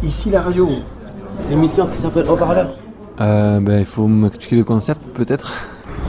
Ici la radio, l'émission qui s'appelle Haut-Parleur. Il faut m'expliquer le concept peut-être.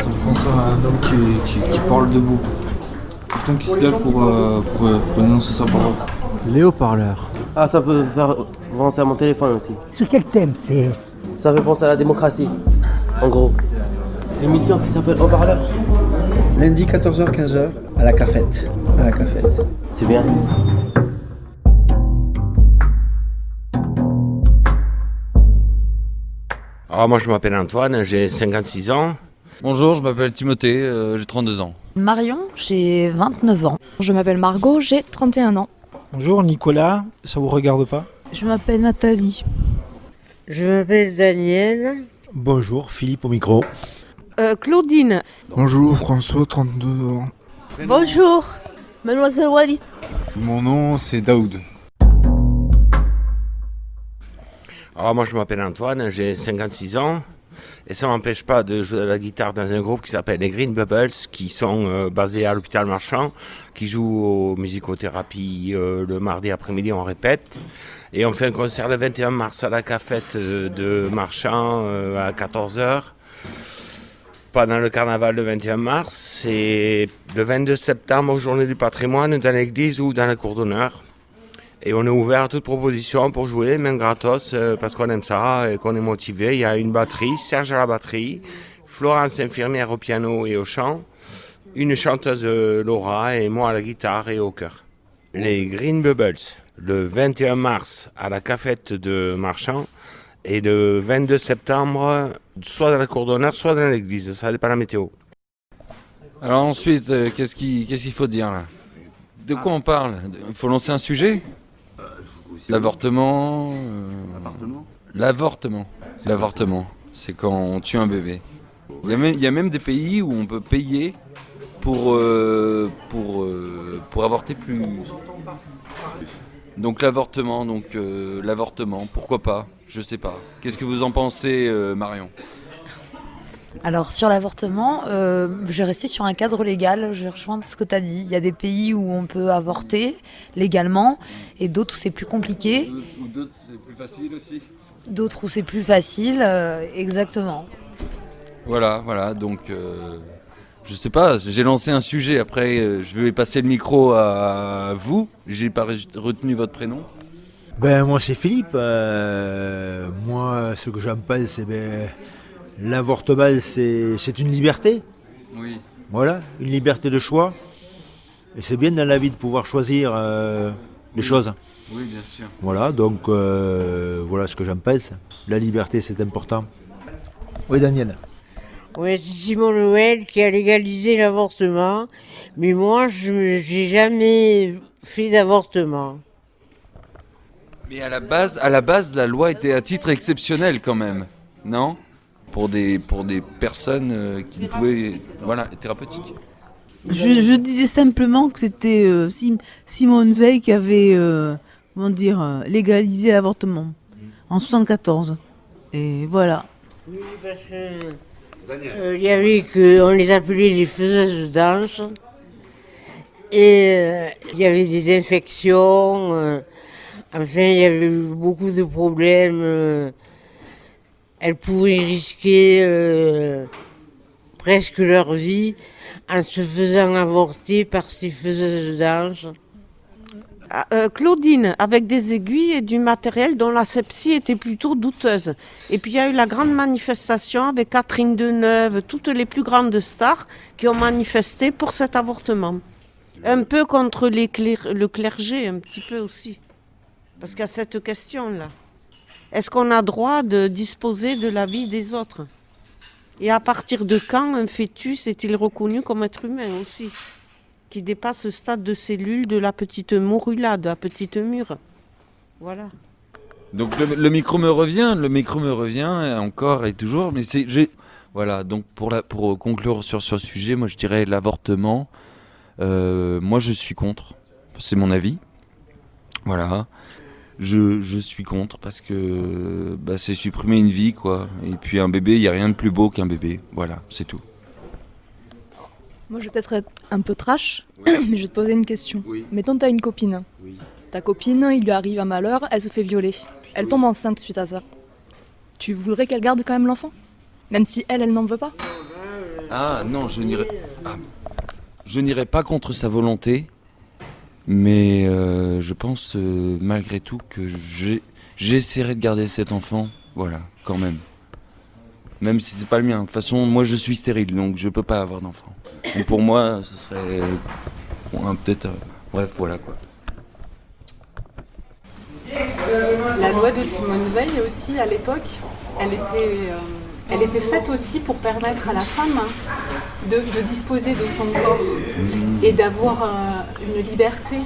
On pense à un homme qui parle debout. Quelqu'un qui se lève pour énoncer sa parole. Les haut-parleurs. Ah, ça peut faire penser à mon téléphone aussi. Sur quel thème c'est? Ça fait penser à la démocratie, en gros. L'émission qui s'appelle Haut-Parleur. Lundi 14h-15h à la cafette. C'est bien. Alors moi je m'appelle Antoine, j'ai 56 ans. Bonjour, je m'appelle Timothée, j'ai 32 ans. Marion, j'ai 29 ans. Je m'appelle Margot, j'ai 31 ans. Bonjour Nicolas, ça vous regarde pas? Je m'appelle Nathalie. Je m'appelle Daniel. Bonjour, Philippe au micro. Claudine. Bonjour François, 32 ans. Bonjour, Mademoiselle Walid. Mon nom c'est Daoud. Alors moi je m'appelle Antoine, j'ai 56 ans. Et ça ne m'empêche pas de jouer de la guitare dans un groupe qui s'appelle les Green Bubbles, qui sont basés à l'hôpital Marchand, qui jouent aux musicothérapies le mardi après-midi, on répète. Et on fait un concert le 21 mars à la cafette de Marchand à 14h. Pendant le carnaval le 21 mars, et le 22 septembre aux Journées du patrimoine dans l'église ou dans la cour d'honneur. Et on est ouvert à toute proposition pour jouer, même gratos, parce qu'on aime ça et qu'on est motivé. Il y a une batterie, Serge à la batterie, Florence infirmière au piano et au chant, une chanteuse Laura et moi à la guitare et au chœur. Les Green Bubbles, le 21 mars à la cafette de Marchand et le 22 septembre, soit dans la cour d'honneur, soit dans l'église, ça dépend de la météo. Alors ensuite, qu'est-ce qu'il faut dire là? De quoi on parle? Il faut lancer un sujet? L'avortement. L'avortement, c'est quand on tue un bébé. Il y a même des pays où on peut payer pour avorter plus. Donc l'avortement, pourquoi pas? Je sais pas. Qu'est-ce que vous en pensez, Marion? Alors sur l'avortement, je vais rester sur un cadre légal, je vais rejoindre ce que tu as dit. Il y a des pays où on peut avorter légalement et d'autres où c'est plus compliqué. Ou d'autres c'est plus facile aussi. D'autres où c'est plus facile, exactement. Voilà, donc je sais pas, j'ai lancé un sujet, après je vais passer le micro à vous, j'ai pas retenu votre prénom. Moi c'est Philippe, moi ce que j'en pense c'est l'avortement c'est une liberté. Oui. Voilà, une liberté de choix. Et c'est bien dans la vie de pouvoir choisir les choses. Oui, bien sûr. Voilà, donc voilà ce que j'en pense. La liberté c'est important. Oui Daniel. Oui, c'est Simon Noël qui a légalisé l'avortement, mais moi j'ai jamais fait d'avortement. Mais à la base, la loi était à titre exceptionnel quand même, non? Pour des personnes qui ne pouvaient... Voilà, thérapeutique. Je disais simplement que c'était Simone Veil qui avait légalisé l'avortement en 1974. Et voilà. Oui, parce que il y avait on les appelait les faiseuses d'anges. Et il y avait des infections. Enfin, il y avait eu beaucoup de problèmes. Elles pouvaient risquer presque leur vie en se faisant avorter par ces faiseuses d'anges. Claudine, avec des aiguilles et du matériel dont la sepsie était plutôt douteuse. Et puis il y a eu la grande manifestation avec Catherine Deneuve, toutes les plus grandes stars qui ont manifesté pour cet avortement. Un peu contre le clergé, un petit peu aussi. Parce qu'il y a cette question-là. Est-ce qu'on a droit de disposer de la vie des autres? Et à partir de quand un fœtus est-il reconnu comme être humain aussi, qui dépasse ce stade de cellule de la petite morula, de la petite mûre? Voilà. Donc le micro me revient encore et toujours, mais voilà, donc pour conclure sur ce sujet, moi je dirais l'avortement, moi je suis contre, c'est mon avis, voilà. Je suis contre parce que c'est supprimer une vie, quoi. Et puis un bébé, il n'y a rien de plus beau qu'un bébé. Voilà, c'est tout. Moi, je vais peut-être être un peu trash, mais je vais te poser une question. Oui. Mettons, tu as une copine. Oui. Ta copine, il lui arrive un malheur, elle se fait violer. elle tombe enceinte suite à ça. Tu voudrais qu'elle garde quand même l'enfant? Même si elle n'en veut pas? Ah non, je n'irai pas contre sa volonté, mais je pense malgré tout que j'essaierai de garder cet enfant, voilà, quand même. Même si c'est pas le mien. De toute façon, moi je suis stérile, donc je peux pas avoir d'enfant. Donc pour moi, ce serait peut-être... bref, voilà quoi. La loi de Simone Veil aussi, à l'époque, elle était faite aussi pour permettre à la femme de disposer de son corps et d'avoir une liberté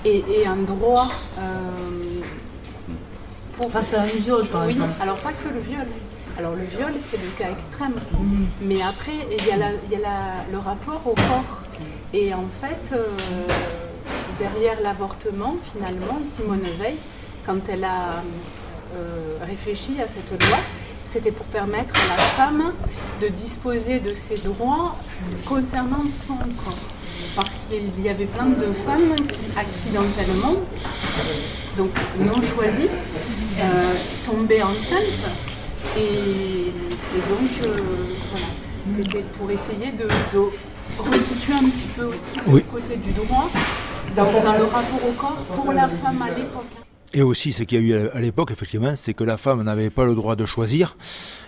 et un droit pour... Face à un viol, par exemple. Oui, alors pas que le viol. Alors le viol, c'est le cas extrême. Mais après, il y a le rapport au corps. Et en fait, derrière l'avortement, finalement, Simone Veil, quand elle a réfléchi à cette loi, c'était pour permettre à la femme de disposer de ses droits concernant son corps. Parce qu'il y avait plein de femmes qui, accidentellement, donc non choisies, tombaient enceintes. Et donc, voilà, c'était pour essayer de resituer un petit peu aussi le côté du droit dans le rapport au corps pour la femme à l'époque. Et aussi, ce qu'il y a eu à l'époque, effectivement, c'est que la femme n'avait pas le droit de choisir,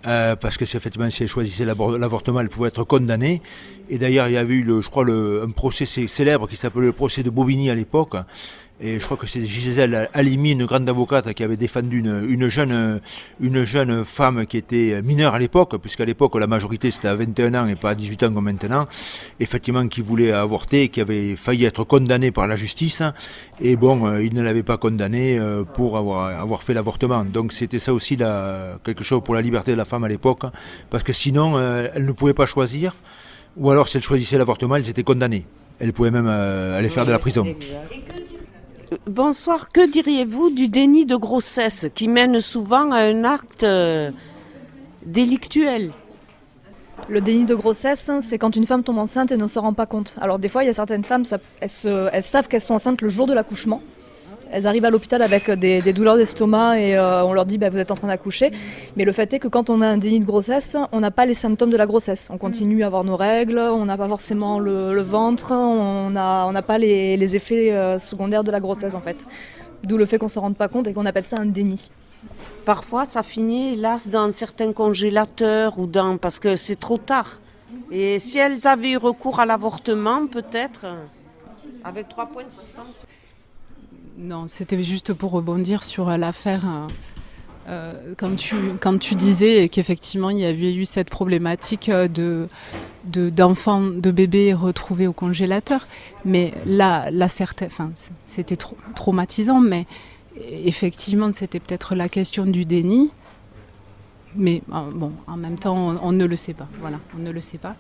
parce que effectivement, si elle choisissait l'avortement, elle pouvait être condamnée. Et d'ailleurs, il y avait eu, je crois, un procès célèbre qui s'appelait le procès de Bobigny à l'époque. Et je crois que c'est Gisèle Halimi, une grande avocate, qui avait défendu une jeune femme qui était mineure à l'époque, puisqu'à l'époque la majorité c'était à 21 ans et pas à 18 ans comme maintenant, effectivement qui voulait avorter, qui avait failli être condamnée par la justice, et bon, il ne l'avait pas condamnée pour avoir fait l'avortement. Donc c'était ça aussi quelque chose pour la liberté de la femme à l'époque, parce que sinon elle ne pouvait pas choisir, ou alors si elle choisissait l'avortement, elle était condamnée. Elle pouvait même aller faire de la prison. Bonsoir, que diriez-vous du déni de grossesse qui mène souvent à un acte délictuel? Le déni de grossesse, c'est quand une femme tombe enceinte et ne se rend pas compte. Alors des fois, il y a certaines femmes, elles savent qu'elles sont enceintes le jour de l'accouchement. Elles arrivent à l'hôpital avec des douleurs d'estomac et on leur dit vous êtes en train d'accoucher. Mais le fait est que quand on a un déni de grossesse, on n'a pas les symptômes de la grossesse. On continue à avoir nos règles, on n'a pas forcément le ventre, on n'a pas les effets secondaires de la grossesse en fait. D'où le fait qu'on ne se rende pas compte et qu'on appelle ça un déni. Parfois, ça finit, hélas, dans certains congélateurs parce que c'est trop tard. Et si elles avaient eu recours à l'avortement, peut-être, avec 3 points de suspension. Non, c'était juste pour rebondir sur l'affaire. Quand tu disais qu'effectivement il y avait eu cette problématique d'enfants, de bébés retrouvés au congélateur, mais là c'était traumatisant, mais effectivement c'était peut-être la question du déni, mais bon, en même temps on ne le sait pas, voilà, on ne le sait pas.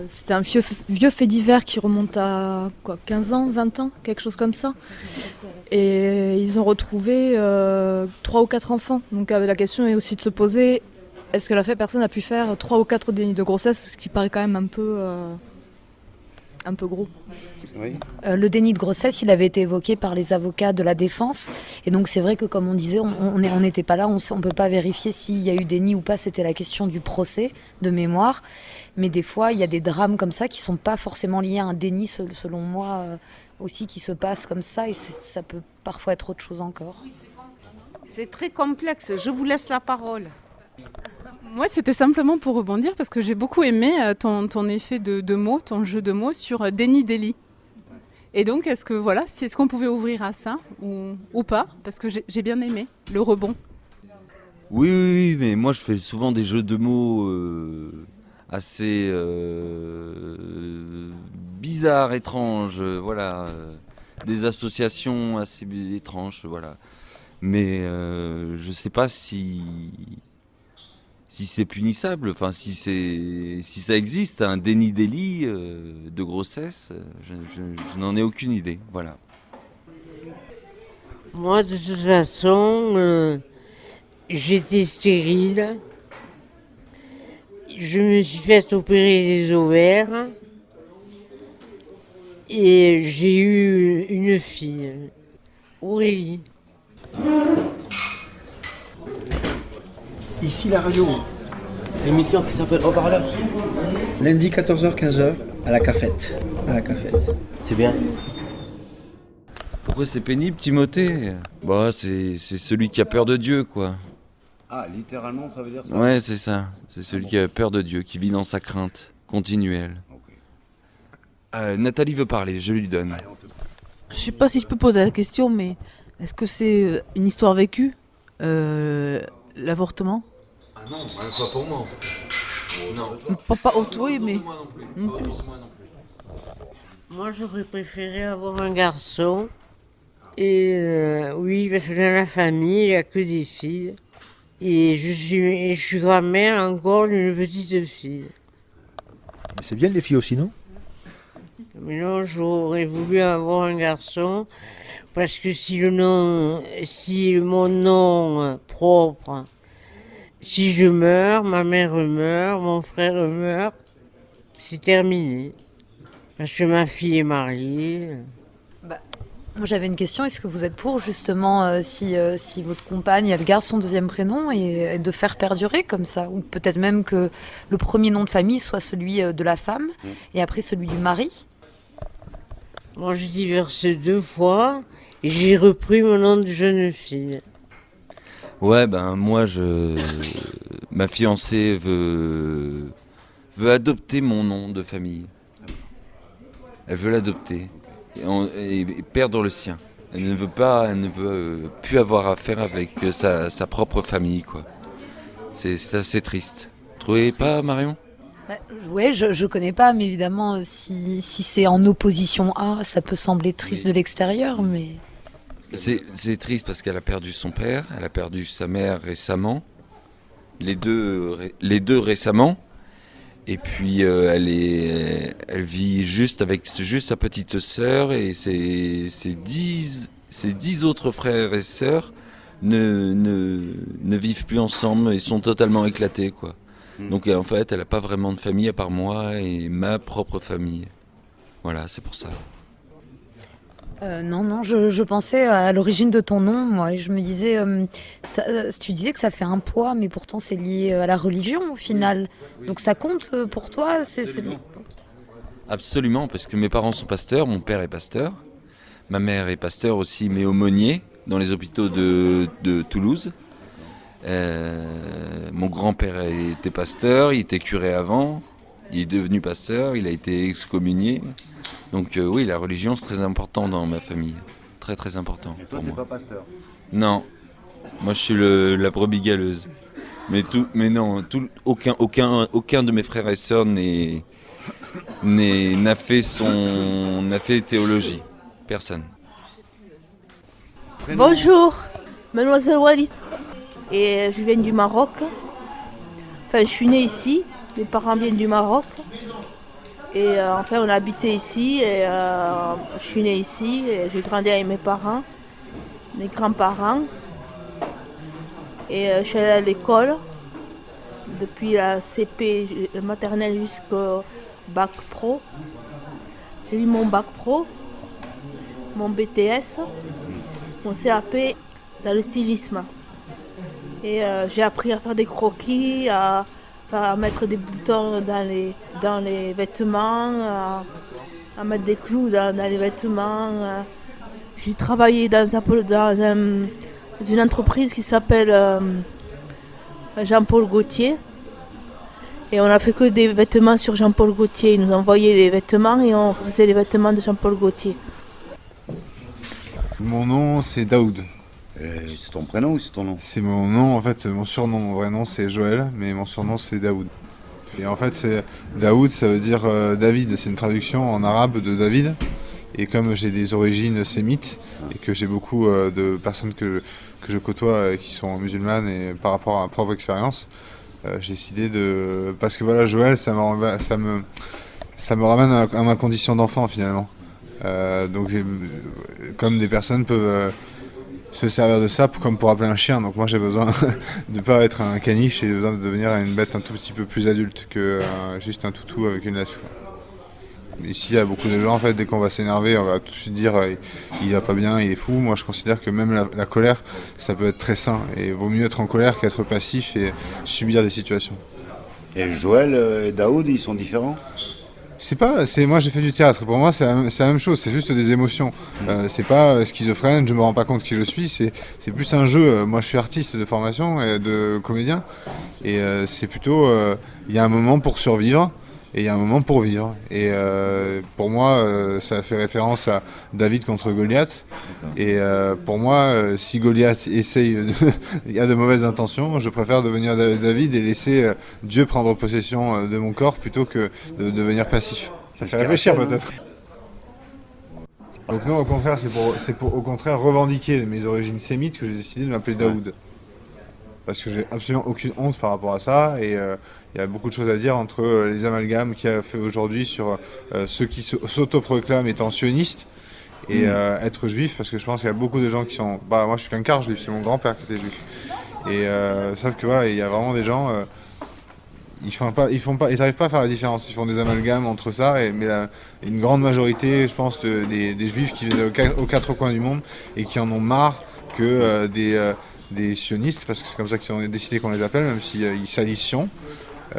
C'était un vieux fait divers qui remonte à 15 ans, 20 ans, quelque chose comme ça. Et ils ont retrouvé 3 ou 4 enfants. Donc la question est aussi de se poser, est-ce que la personne a pu faire 3 ou 4 dénis de grossesse, ce qui paraît quand même un peu gros. Oui. Le déni de grossesse, il avait été évoqué par les avocats de la défense. Et donc c'est vrai que comme on disait, on n'était pas là, on ne peut pas vérifier s'il y a eu déni ou pas. C'était la question du procès de mémoire. Mais des fois, il y a des drames comme ça qui ne sont pas forcément liés à un déni, selon moi, aussi, qui se passe comme ça. Et ça peut parfois être autre chose encore. C'est très complexe. Je vous laisse la parole. Moi, c'était simplement pour rebondir parce que j'ai beaucoup aimé ton effet de mots, ton jeu de mots sur déni-délit. Et donc, est-ce qu'on pouvait ouvrir à ça ou pas? Parce que j'ai bien aimé le rebond. Oui, mais moi je fais souvent des jeux de mots assez bizarres, étranges, voilà, des associations assez étranges, voilà. Mais je sais pas si c'est punissable, enfin si ça existe, un déni-délit de grossesse, je n'en ai aucune idée, voilà. Moi, de toute façon, j'étais stérile. Je me suis fait opérer des ovaires. Et j'ai eu une fille, Aurélie. Ici la radio. L'émission qui s'appelle Haut-Parleur. Lundi 14h, 15h à la cafette. À la cafette. C'est bien. Pourquoi c'est pénible, Timothée? Bah, c'est celui qui a peur de Dieu, quoi. Ah, littéralement, ça veut dire ça? Ouais, c'est ça. C'est celui qui a peur de Dieu, qui vit dans sa crainte continuelle. Nathalie veut parler, je lui donne. Je sais pas si je peux poser la question, mais est-ce que c'est une histoire vécue, l'avortement? Ah non, pas pour moi. Non. Pas autrui, mais... Moi, j'aurais préféré avoir un garçon. Et oui, parce que dans la famille, il n'y a que des filles. Et je suis grand-mère encore d'une petite fille. Mais c'est bien les filles aussi, non? Mais non, j'aurais voulu avoir un garçon. Parce que si mon nom propre, si je meurs, ma mère meurt, mon frère meurt, c'est terminé. Parce que ma fille est mariée. Moi j'avais une question, est-ce que vous êtes pour justement si votre compagne elle garde son deuxième prénom et de faire perdurer comme ça, ou peut-être même que le premier nom de famille soit celui de la femme et après celui du mari? Moi j'ai divorcé 2 fois et j'ai repris mon nom de jeune fille. Ouais, ben moi ma fiancée veut adopter mon nom de famille. Elle veut l'adopter et perdre le sien. Elle ne veut plus avoir affaire avec sa propre famille, quoi. C'est assez triste. Trouvez pas, Marion? Ouais, je connais pas, mais évidemment si c'est en opposition à, ça peut sembler triste de l'extérieur, mais... C'est triste parce qu'elle a perdu son père, elle a perdu sa mère récemment, les deux récemment. Et puis elle vit juste avec sa petite sœur et ses 10 autres frères et sœurs ne vivent plus ensemble et sont totalement éclatés, quoi. Donc en fait elle n'a pas vraiment de famille à part moi et ma propre famille. Voilà, c'est pour ça. Non, je pensais à l'origine de ton nom, moi, et je me disais, tu disais que ça fait un poids, mais pourtant c'est lié à la religion au final. Oui. Donc ça compte pour toi, c'est lié. Absolument, parce que mes parents sont pasteurs, mon père est pasteur, ma mère est pasteur aussi, mais aumônier dans les hôpitaux de Toulouse. Mon grand-père était pasteur, il était curé avant, il est devenu pasteur, il a été excommunié. Donc oui, la religion c'est très important dans ma famille, très très important. Et toi, t'es pas pasteur? Non, moi je suis la brebis galeuse. Mais non, aucun de mes frères et sœurs n'a fait théologie, personne. Bonjour, mademoiselle Walid. Et je viens du Maroc. Enfin, je suis née ici, mes parents viennent du Maroc. Et enfin, on a habité ici, et je suis née ici, et j'ai grandi avec mes parents, mes grands-parents. Et je suis allée à l'école, depuis la CP maternelle jusqu'au bac pro. J'ai eu mon bac pro, mon BTS, mon CAP dans le stylisme. Et j'ai appris à faire des croquis, à mettre des boutons dans les vêtements, à mettre des clous dans les vêtements. J'ai travaillé dans une entreprise qui s'appelle Jean-Paul Gaultier. Et on a fait que des vêtements sur Jean-Paul Gaultier. Ils nous envoyaient les vêtements et on faisait les vêtements de Jean-Paul Gaultier. Mon nom, c'est Daoud. C'est ton prénom ou c'est ton nom? C'est mon nom, en fait, mon surnom, mon vrai nom c'est Joël, mais mon surnom c'est Daoud. Et en fait, Daoud, ça veut dire David, c'est une traduction en arabe de David. Et comme j'ai des origines sémites et que j'ai beaucoup de personnes que je côtoie qui sont musulmanes et par rapport à ma propre expérience, j'ai décidé de... Parce que voilà, Joël, ça me ramène à ma condition d'enfant finalement. Donc comme des personnes peuvent se servir de ça comme pour appeler un chien, donc moi j'ai besoin de pas être un caniche, j'ai besoin de devenir une bête un tout petit peu plus adulte que juste un toutou avec une laisse, quoi. Ici, il y a beaucoup de gens, en fait, dès qu'on va s'énerver, on va tout de suite dire il va pas bien, il est fou. Moi, je considère que même la colère, ça peut être très sain. Et il vaut mieux être en colère qu'être passif et subir des situations. Et Joël et Daoud, ils sont différents? Moi j'ai fait du théâtre, pour moi c'est la même chose, c'est juste des émotions. C'est pas schizophrène, je me rends pas compte qui je suis, c'est plus un jeu. Moi je suis artiste de formation et de comédien, et c'est plutôt, il y a un moment pour survivre, et il y a un moment pour vivre. Et pour moi, ça fait référence à David contre Goliath. Et pour moi, si Goliath il a de mauvaises intentions, je préfère devenir David et laisser Dieu prendre possession de mon corps plutôt que de devenir passif. Ça fait réfléchir peut-être. Donc non, au contraire, c'est pour au contraire revendiquer mes origines sémites que j'ai décidé de m'appeler Daoud. Parce que j'ai absolument aucune honte par rapport à ça, et il y a beaucoup de choses à dire entre les amalgames qu'il y a fait aujourd'hui sur ceux qui s'autoproclament étant sionistes et être juif, parce que je pense qu'il y a beaucoup de gens qui sont... moi je suis qu'un quart juif, c'est mon grand-père qui était juif. Et sauf que voilà, il y a vraiment des gens... ils n'arrivent pas à faire la différence, ils font des amalgames entre ça, mais une grande majorité, je pense, des juifs qui vivent aux quatre coins du monde et qui en ont marre que des sionistes, parce que c'est comme ça qu'ils ont décidé qu'on les appelle, même s'ils s'allient Sion, on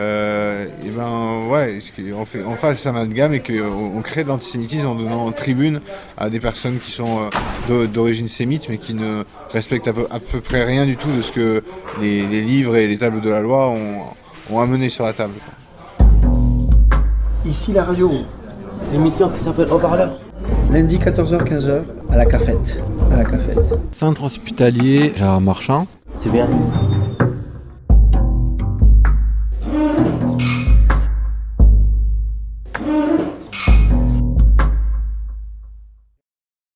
fait cet amalgame et qu'on crée de l'antisémitisme en donnant tribune à des personnes qui sont d'origine sémite, mais qui ne respectent à peu près rien du tout de ce que les livres et les tables de la loi ont amené sur la table. Ici la radio, l'émission qui s'appelle Haut-Parleur. Lundi 14h-15h à la cafette. Centre hospitalier Gérard Marchand. C'est bien.